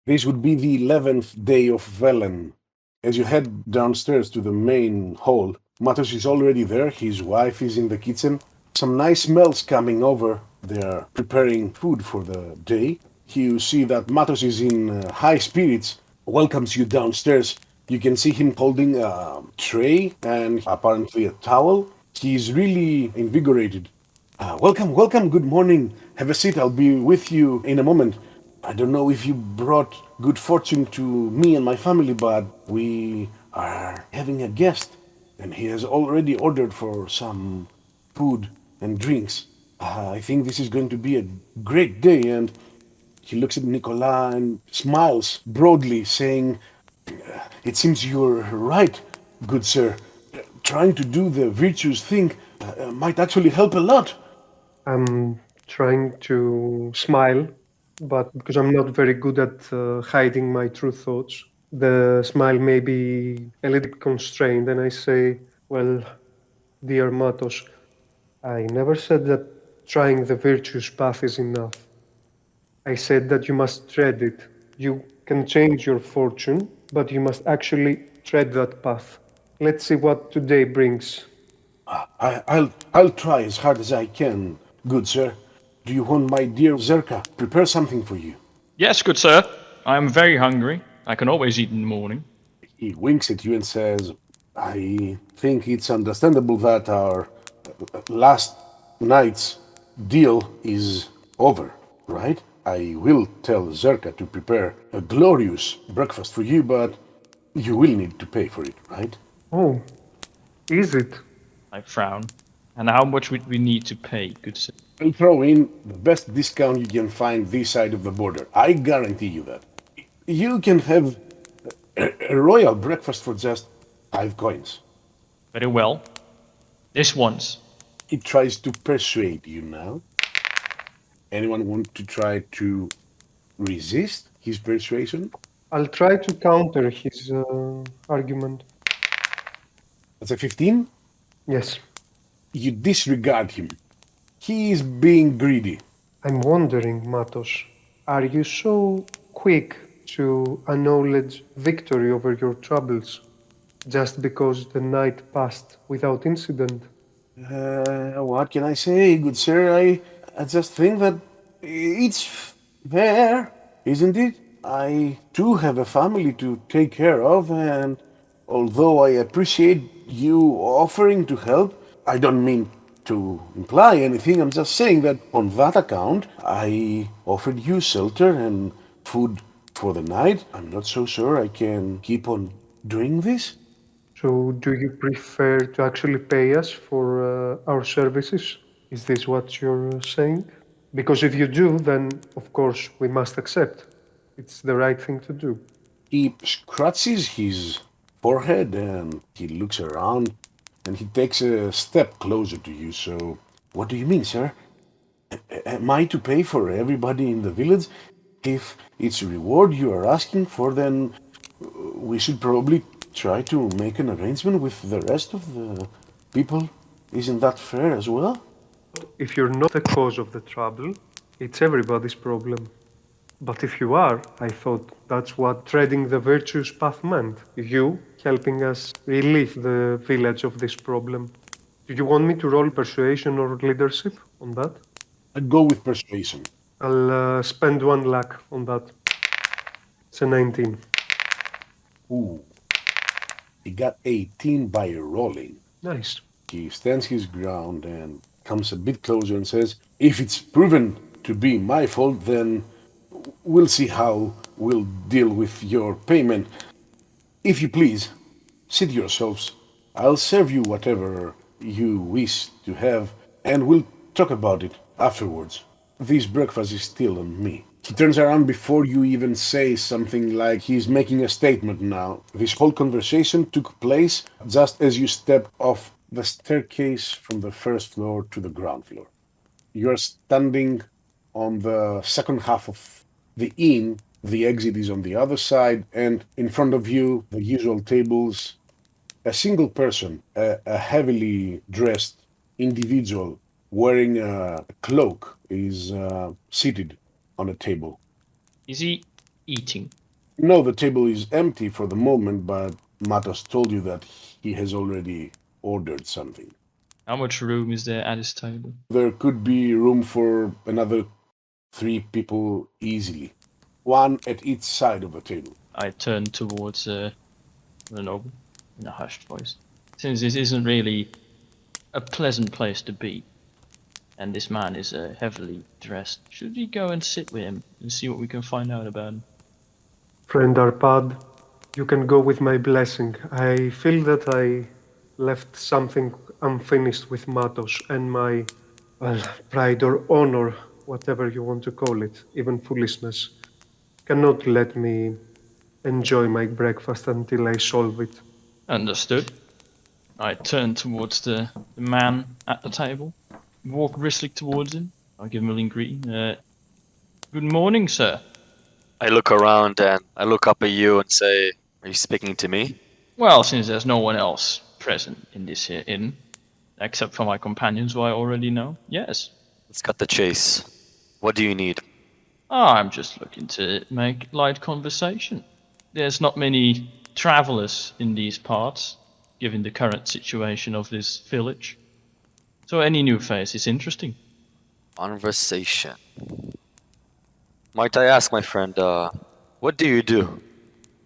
This would be the 11th day of Velen. As you head downstairs to the main hall, Matos is already there. His wife is in the kitchen. Some nice smells coming over. They are preparing food for the day. You see that Matos is in high spirits, welcomes you downstairs. You can see him holding a tray and apparently a towel. He's really invigorated. Welcome, good morning. Have a seat, I'll be with you in a moment. I don't know if you brought good fortune to me and my family, but we are having a guest, and he has already ordered for some food and drinks. I think this is going to be a great day, and he looks at Nicolas and smiles broadly, saying, It seems you're right, good sir. Trying to do the virtuous thing might actually help a lot. I'm trying to smile, but because I'm not very good at hiding my true thoughts, the smile may be a little bit constrained, and I say, well, dear Matos, I never said that trying the virtuous path is enough. I said that you must tread it. You can change your fortune, but you must actually tread that path. Let's see what today brings. I'll try as hard as I can, good sir. Do you want my dear Zerka prepare something for you? Yes, good sir. I am very hungry. I can always eat in the morning. He winks at you and says, I think it's understandable that our last night's deal is over, right? I will tell Zerka to prepare a glorious breakfast for you, but you will need to pay for it, right? Oh, is it? I frown. And how much would we need to pay, good sir? I'll throw in the best discount you can find this side of the border. I guarantee you that. You can have a royal breakfast for just 5 coins. Very well. This once. He tries to persuade you now. Anyone want to try to resist his persuasion? I'll try to counter his argument. That's a 15? Yes, You disregard him. He is being greedy. I'm wondering, Matos, are you so quick to acknowledge victory over your troubles just because the night passed without incident? What can I say, good sir? I just think that it's fair, isn't it? I too have a family to take care of, and although I appreciate you offering to help, I don't mean to imply anything. I'm just saying that on that account, I offered you shelter and food for the night. I'm not so sure I can keep on doing this. So, do you prefer to actually pay us for our services? Is this what you're saying? Because if you do, then of course we must accept. It's the right thing to do. He scratches his forehead and he looks around and he takes a step closer to you. So, what do you mean, sir? Am I to pay for everybody in the village? If it's a reward you are asking for, then we should probably try to make an arrangement with the rest of the people. Isn't that fair as well? If you're not the cause of the trouble, it's everybody's problem. But if you are, I thought that's what treading the virtuous path meant. You helping us relieve the village of this problem. Do you want me to roll persuasion or leadership on that? I'd go with persuasion. I'll spend 1 lakh on that. It's a 19. Ooh. He got 18 by rolling. Nice. He stands his ground and comes a bit closer and says, If it's proven to be my fault, then we'll see how we'll deal with your payment. If you please, sit yourselves. I'll serve you whatever you wish to have, and we'll talk about it afterwards. This breakfast is still on me. He turns around before you even say something like he's making a statement now. This whole conversation took place just as you stepped off the staircase from the first floor to the ground floor. You're standing on the second half of the inn. The exit is on the other side, and in front of you, the usual tables. A single person, a heavily dressed individual wearing a cloak, is seated on a table. Is he eating? No, the table is empty for the moment, but Matos told you that he has already ordered something. How much room is there at his table? There could be room for another 3 people easily. 1 at each side of the table. I turn towards the noble in a hushed voice. Since this isn't really a pleasant place to be, and this man is heavily dressed, should we go and sit with him and see what we can find out about him? Friend Arpad, you can go with my blessing. I feel that I left something unfinished with Matos and my, well, pride or honor, whatever you want to call it, even foolishness, cannot let me enjoy my breakfast until I solve it. Understood. I turn towards the man at the table, walk briskly towards him. I give him a lean greeting. Good morning, sir. I look around and I look up at you and say, "Are you speaking to me?" Well, since there's no one else present in this here inn, except for my companions who I already know, yes. Let's cut the chase. What do you need? I'm just looking to make light conversation. There's not many travelers in these parts, given the current situation of this village. So any new face is interesting. Conversation. Might I ask, my friend, what do you do?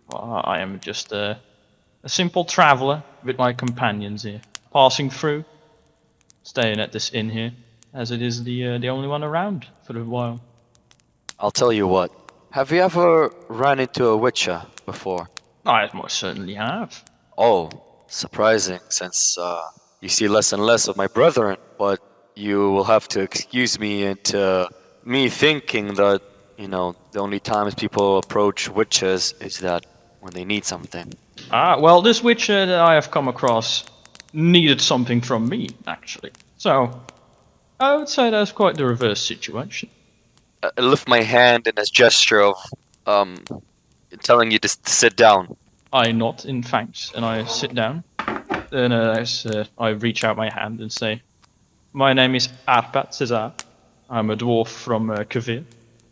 Well, I am just a simple traveler with my companions here, passing through, staying at this inn here, as it is the only one around for a while. I'll tell you what. Have you ever run into a Witcher before? I most certainly have. Oh, surprising, since you see less and less of my brethren, but you will have to excuse me into me thinking that, the only times people approach witches is that when they need something. Well, this witcher that I have come across needed something from me, actually. So, I would say that's quite the reverse situation. I lift my hand in a gesture of telling you to sit down. I nod in thanks, and I sit down. Then I reach out my hand and say, "My name is Arpad Cesar. I'm a dwarf from Kvir."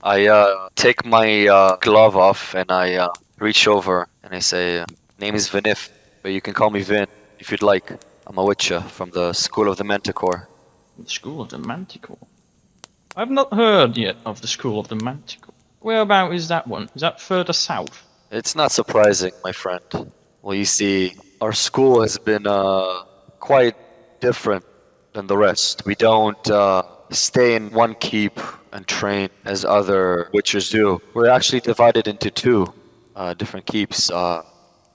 I take my glove off and I reach over and I say, "Name is Vinif, but you can call me Vin if you'd like. I'm a witcher from the School of the Manticore." The School of the Manticore? I've not heard yet of the School of the Manticore. Whereabout is that one? Is that further south? It's not surprising, my friend. Well, you see, our school has been quite different than the rest. We don't stay in one keep and train as other witchers do. We're actually divided into 2 different keeps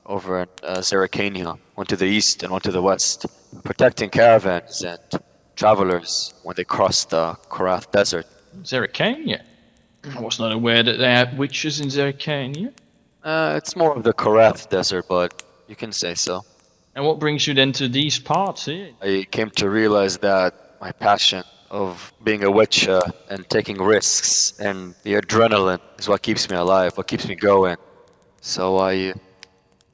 over in Zeracania, one to the east and one to the west, protecting caravans and travelers when they cross the Korath Desert. Zeracania? I was not aware that they had witches in Zeracania. It's more of the Korath Desert, but you can say so. And what brings you then to these parts here? I came to realize that my passion of being a witcher and taking risks and the adrenaline is what keeps me alive, what keeps me going. So I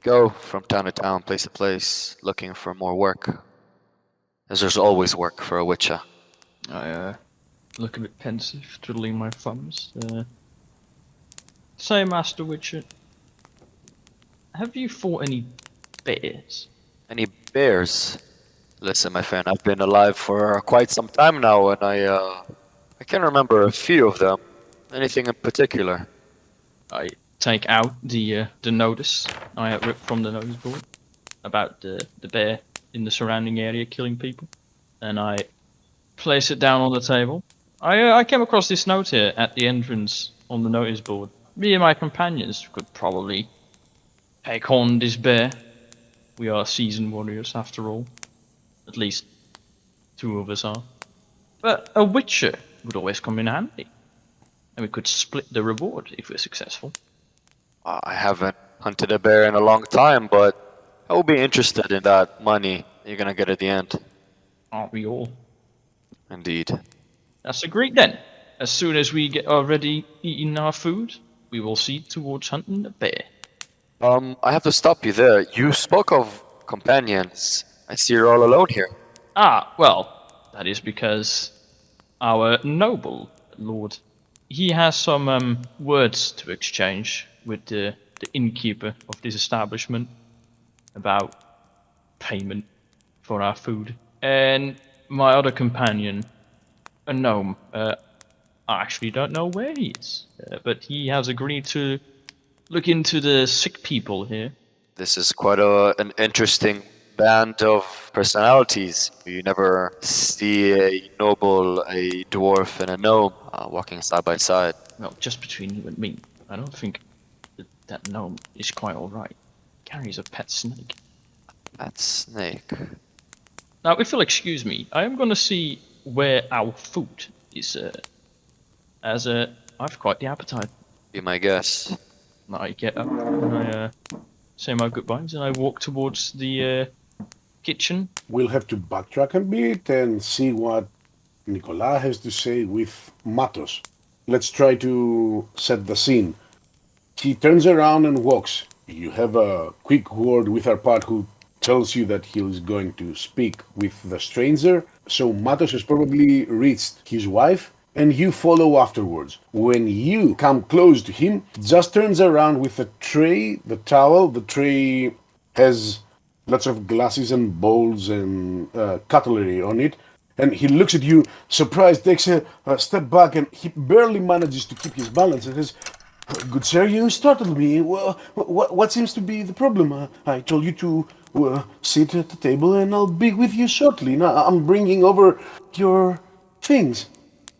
go from town to town, place to place, looking for more work. As there's always work for a witcher. I look a bit pensive, twiddling my thumbs. Say, Master Witcher, have you fought any bears? Any bears? Listen, my friend, I've been alive for quite some time now, and I can remember a few of them. Anything in particular? I take out the notice I have ripped from the notice board about the bear in the surrounding area killing people, and I place it down on the table. I came across this note here at the entrance on the notice board. Me and my companions could probably take on this bear. We are seasoned warriors after all. At least 2 of us are. But a witcher would always come in handy. And we could split the reward if we're successful. I haven't hunted a bear in a long time, but I will be interested in that money you're gonna get at the end. Aren't we all? Indeed. That's agreed then. As soon as we get already eating our food, we will see towards hunting the bear. I have to stop you there. You spoke of companions. I see you're all alone here. Well, that is because our noble lord, he has some words to exchange with the the innkeeper of this establishment about payment for our food. And my other companion, a gnome, I actually don't know where he is, but he has agreed to look into the sick people here. This is quite an interesting band of personalities. You never see a noble, a dwarf, and a gnome walking side by side. Well, just between you and me, I don't think that gnome is quite alright. Carries a pet snake. That snake. Now, if you'll excuse me, I am going to see where our food is, as I've quite the appetite. Be my guess. I get up and I say my goodbyes and I walk towards the kitchen. We'll have to backtrack a bit and see what Nicolas has to say with Matos. Let's try to set the scene. He turns around and walks. You have a quick word with Arpad, who tells you that he is going to speak with the stranger. So Matos has probably reached his wife, and you follow afterwards. When you come close to him, just turns around with a tray, the towel. The tray has lots of glasses and bowls and cutlery on it. And he looks at you, surprised, takes a step back, and he barely manages to keep his balance and says, "Good sir, you startled me. Well, what seems to be the problem? I told you to sit at the table and I'll be with you shortly. Now I'm bringing over your things."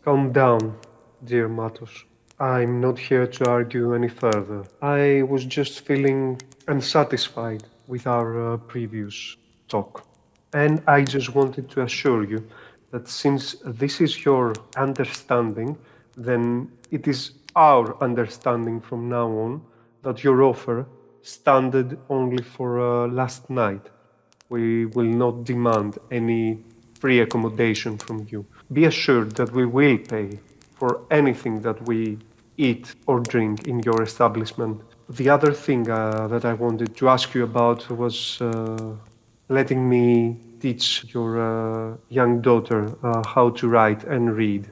Calm down, dear Matos. I'm not here to argue any further. I was just feeling unsatisfied with our previous talk. And I just wanted to assure you that since this is your understanding, then it is our understanding from now on that your offer standed only for last night. We will not demand any free accommodation from you. Be assured that we will pay for anything that we eat or drink in your establishment. The other thing that I wanted to ask you about was letting me teach your young daughter how to write and read.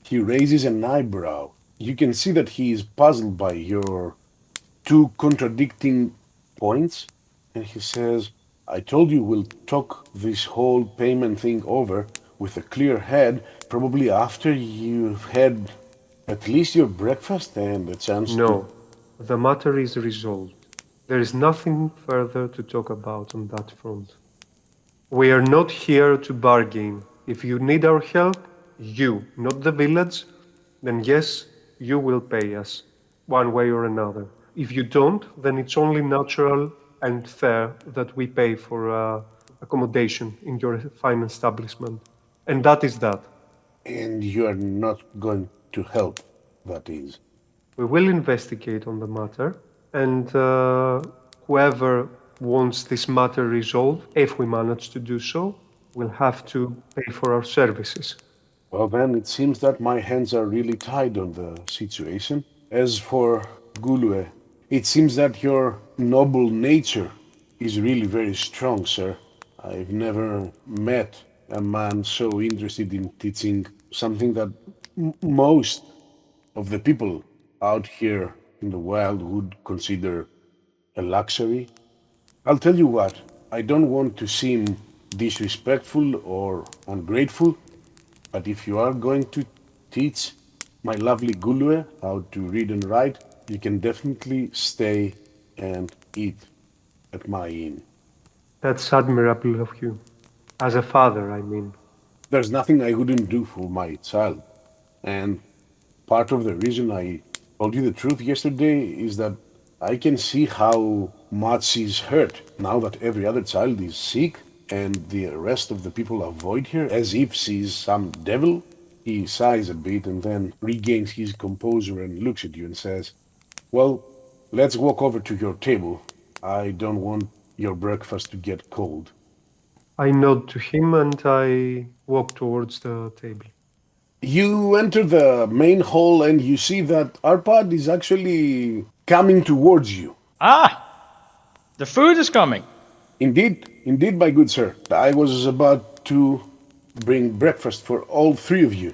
He raises an eyebrow. You can see that he is puzzled by your two contradicting points, and he says, "I told you we'll talk this whole payment thing over with a clear head, probably after you've had at least your breakfast and a chance to..." No, the matter is resolved. There is nothing further to talk about on that front. We are not here to bargain. If you need our help, you, not the village, then yes, you will pay us, one way or another. If you don't, then it's only natural and fair that we pay for accommodation in your fine establishment. And that is that. And you are not going to help, that is. We will investigate on the matter, and whoever wants this matter resolved, if we manage to do so, will have to pay for our services. Well then, it seems that my hands are really tied on the situation. As for Gulue, it seems that your noble nature is really very strong, sir. I've never met a man so interested in teaching something that most of the people out here in the wild would consider a luxury. I'll tell you what, I don't want to seem disrespectful or ungrateful, but if you are going to teach my lovely Gulue how to read and write, you can definitely stay and eat at my inn. That's admirable of you. As a father, I mean. There's nothing I wouldn't do for my child. And part of the reason I told you the truth yesterday is that I can see how much she's hurt now that every other child is sick and the rest of the people avoid her as if she's some devil. He sighs a bit and then regains his composure and looks at you and says, "Well, let's walk over to your table. I don't want your breakfast to get cold." I nod to him and I walk towards the table. You enter the main hall and you see that Arpad is actually coming towards you. Ah! The food is coming! Indeed, my good sir. I was about to bring breakfast for all three of you.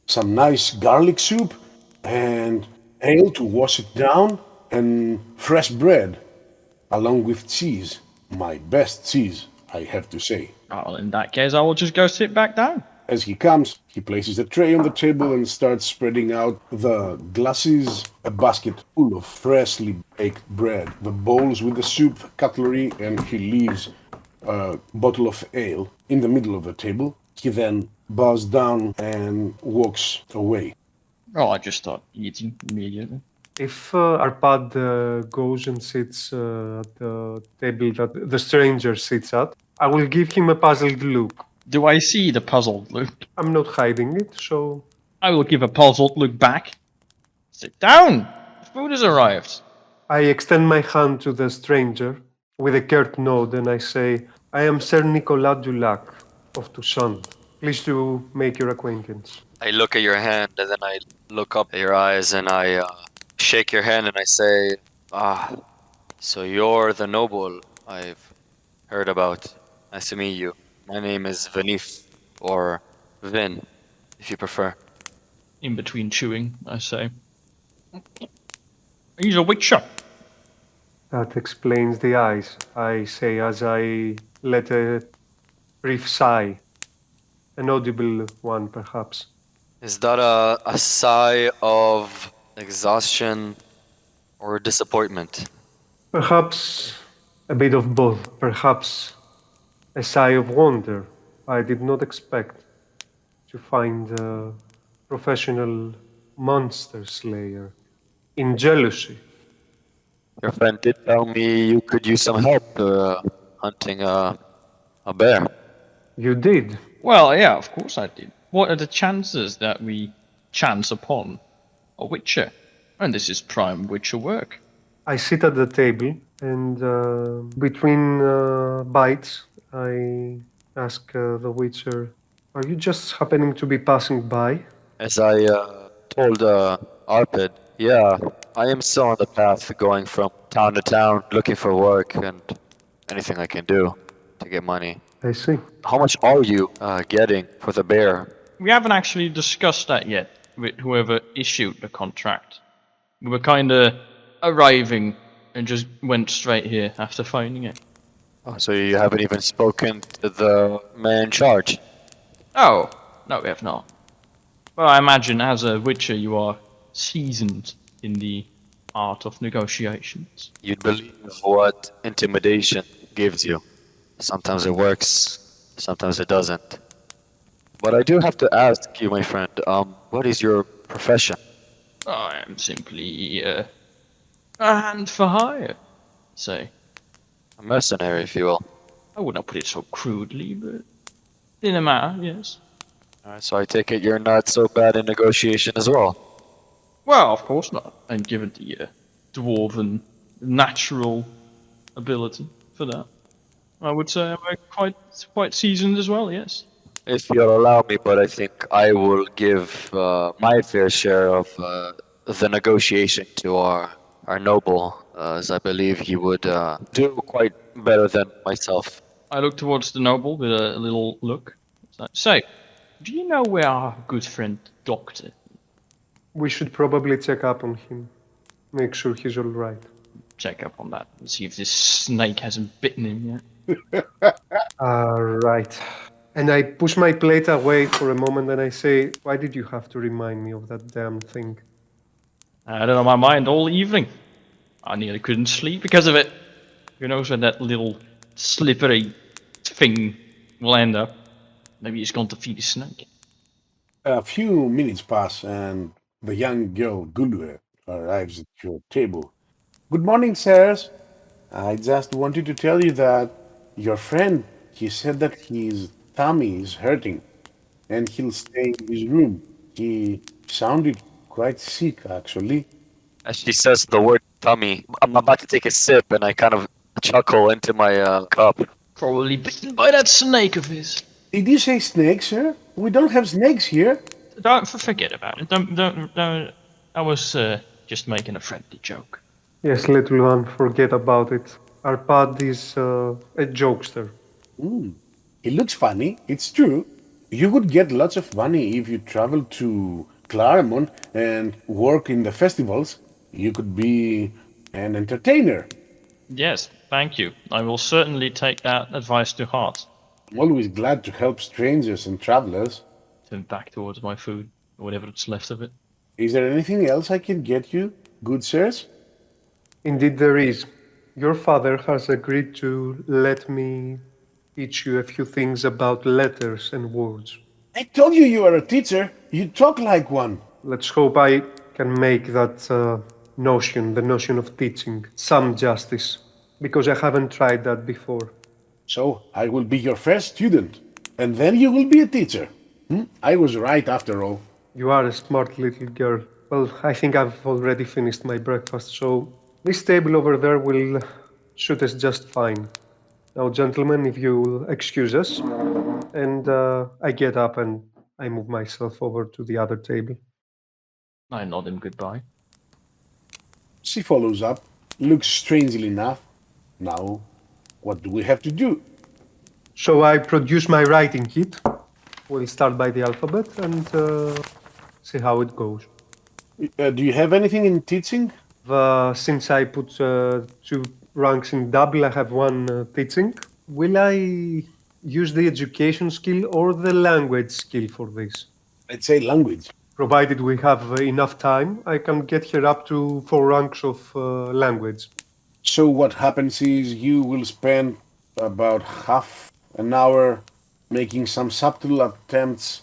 Some nice garlic soup and ale to wash it down. and fresh bread, along with cheese. My best cheese, I have to say. Well, in that case, I will just go sit back down. As he comes, he places a tray on the table and starts spreading out the glasses, a basket full of freshly baked bread, the bowls with the soup, cutlery, and he leaves a bottle of ale in the middle of the table. He then bows down and walks away. Oh, I just start eating immediately. If Arpad goes and sits at the table that the stranger sits at, I will give him a puzzled look. Do I see the puzzled look? I'm not hiding it, so I will give a puzzled look back. Sit down! The food has arrived. I extend my hand to the stranger with a curt nod and I say, I am Sir Nicolas Dulac of Toussaint. Pleased to make your acquaintance. I look at your hand and then I look up at your eyes and I shake your hand and I say, so you're the noble I've heard about. Nice to meet you. My name is Vanif, or Vin, if you prefer. In between chewing, I say. He's a witcher. That explains the eyes, I say as I let a brief sigh. An audible one, perhaps. Is that a sigh of exhaustion or disappointment? Perhaps a bit of both. Perhaps a sigh of wonder. I did not expect to find a professional monster slayer in jealousy. Your friend did tell me you could use some help hunting a bear. You did. Well, yeah, of course I did. What are the chances that we chance upon a witcher? And this is prime witcher work. I sit at the table and between bites, I ask the Witcher, are you just happening to be passing by? As I told Arpad, yeah, I am still on the path going from town to town looking for work and anything I can do to get money. I see. How much are you getting for the bear? We haven't actually discussed that yet with whoever issued the contract. We were kind of arriving and just went straight here after finding it. Oh, so you haven't even spoken to the man in charge? Oh, no, we have not. Well, I imagine as a witcher you are seasoned in the art of negotiations. You'd believe what intimidation gives you. Sometimes it works, sometimes it doesn't. But I do have to ask you, my friend, what is your profession? I am simply a hand for hire, say. A mercenary, if you will. I would not put it so crudely, but in a matter, yes. Alright, so I take it you're not so bad in negotiation as well. Well, of course not. And given the dwarven natural ability for that, I would say I'm quite seasoned as well, yes. If you'll allow me, but I think I will give my fair share of the negotiation to our noble, as I believe he would do quite better than myself. I look towards the noble with a little look. Say, do you know where our good friend Doctor? We should probably check up on him. Make sure he's all right. Check up on that and see if this snake hasn't bitten him yet. Right. And I push my plate away for a moment and I say, why did you have to remind me of that damn thing? I had it on my mind all evening. I nearly couldn't sleep because of it. Who knows where that little slippery thing will end up. Maybe he's gone to feed his snake. A few minutes pass and the young girl Gulue arrives at your table. Good morning, sirs. I just wanted to tell you that your friend, he said that his tummy is hurting and he'll stay in his room. He sounded quite sick, actually. As she says the word tummy, I'm about to take a sip and I kind of chuckle into my cup. Probably bitten by that snake of his. Did you say snake, sir? We don't have snakes here. Don't forget about it. Don't. I was just making a friendly joke. Yes, little one, forget about it. Arpad is a jokester. It looks funny, it's true. You would get lots of money if you traveled to Claremont and work in the festivals. You could be an entertainer. Yes, thank you. I will certainly take that advice to heart. I'm always glad to help strangers and travelers. Turn back towards my food, or whatever that's left of it. Is there anything else I can get you, good sirs? Indeed, there is. Your father has agreed to let me teach you a few things about letters and words. I told you are a teacher. You talk like one. Let's hope I can make that the notion of teaching, some justice, because I haven't tried that before. So I will be your first student, and then you will be a teacher. I was right after all. You are a smart little girl. Well, I think I've already finished my breakfast, so this table over there will suit us just fine. Now, gentlemen, if you'll excuse us, and I get up and I move myself over to the other table. I nod him goodbye. She follows up, looks strangely enough. Now, what do we have to do? So I produce my writing kit. We'll start by the alphabet and see how it goes. Do you have anything in teaching? Since I put 2 ranks in double, I have 1 teaching. Will I use the education skill or the language skill for this? I'd say language. Provided we have enough time, I can get her up to 4 ranks of language. So what happens is you will spend about half an hour making some subtle attempts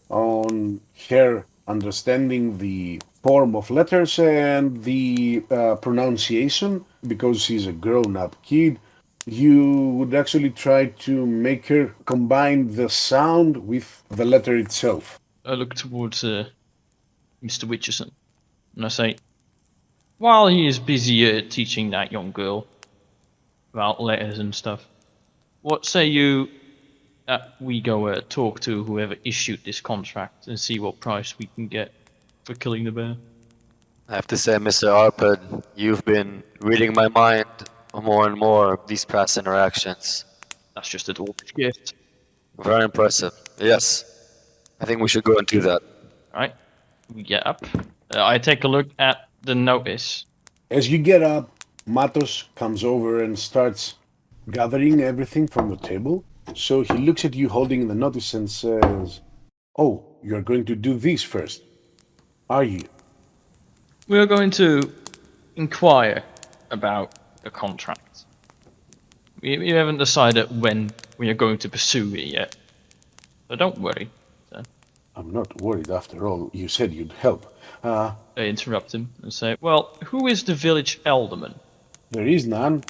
on her understanding the form of letters and the pronunciation. Because she's a grown-up kid, you would actually try to make her combine the sound with the letter itself. I look towards Mr. Witcherson, and I say, while he is busy teaching that young girl about letters and stuff, what say you that we go talk to whoever issued this contract and see what price we can get for killing the bear? I have to say, Mr. Arpad, you've been reading my mind more and more these past interactions. That's just a dwarf's gift. Very impressive. Yes, I think we should go and do that. Alright, we get up. I take a look at the notice. As you get up, Matos comes over and starts gathering everything from the table. So he looks at you holding the notice and says, "Oh, you're going to do this first, are you?" We are going to inquire about the contract. We haven't decided when we are going to pursue it yet. So don't worry. I'm not worried after all. You said you'd help. I interrupt him and say, well, who is the village alderman? There is none.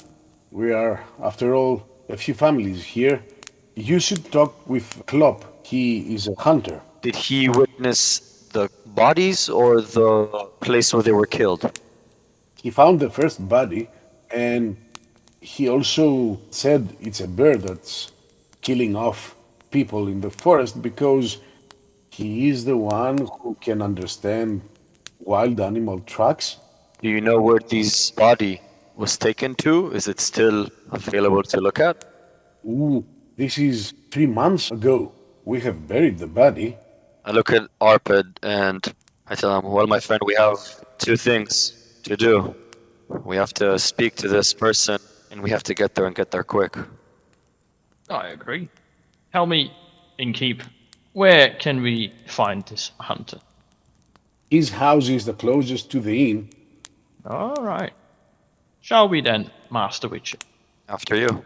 We are, after all, a few families here. You should talk with Klopp. He is a hunter. Did he witness the bodies or the place where they were killed? He found the first body, and he also said it's a bear that's killing off people in the forest because he is the one who can understand wild animal tracks. Do you know where this body was taken to? Is it still available to look at? Ooh, this is 3 months ago. We have buried the body. I look at Arpad and I tell him, well, my friend, we have 2 things to do. We have to speak to this person and we have to get there and get there quick. I agree. Tell me, innkeep, where can we find this hunter? His house is the closest to the inn. All right. Shall we then, Master Witcher? After you.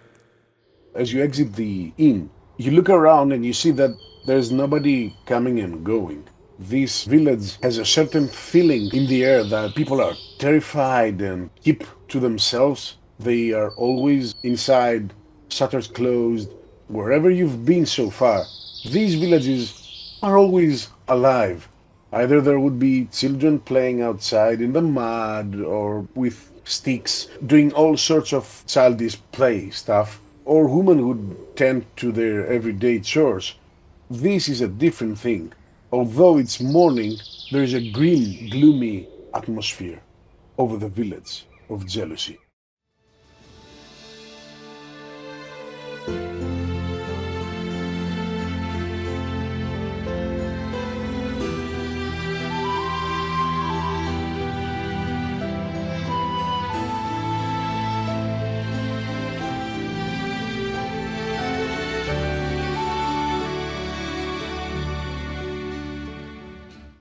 As you exit the inn, you look around and you see that there's nobody coming and going. This village has a certain feeling in the air that people are terrified and keep to themselves. They are always inside, shutters closed. Wherever you've been so far, these villages are always alive. Either there would be children playing outside in the mud or with sticks, doing all sorts of childish play stuff, or women would tend to their everyday chores. This is a different thing. Although it's morning, there is a grim, gloomy atmosphere over the village of Jealousy.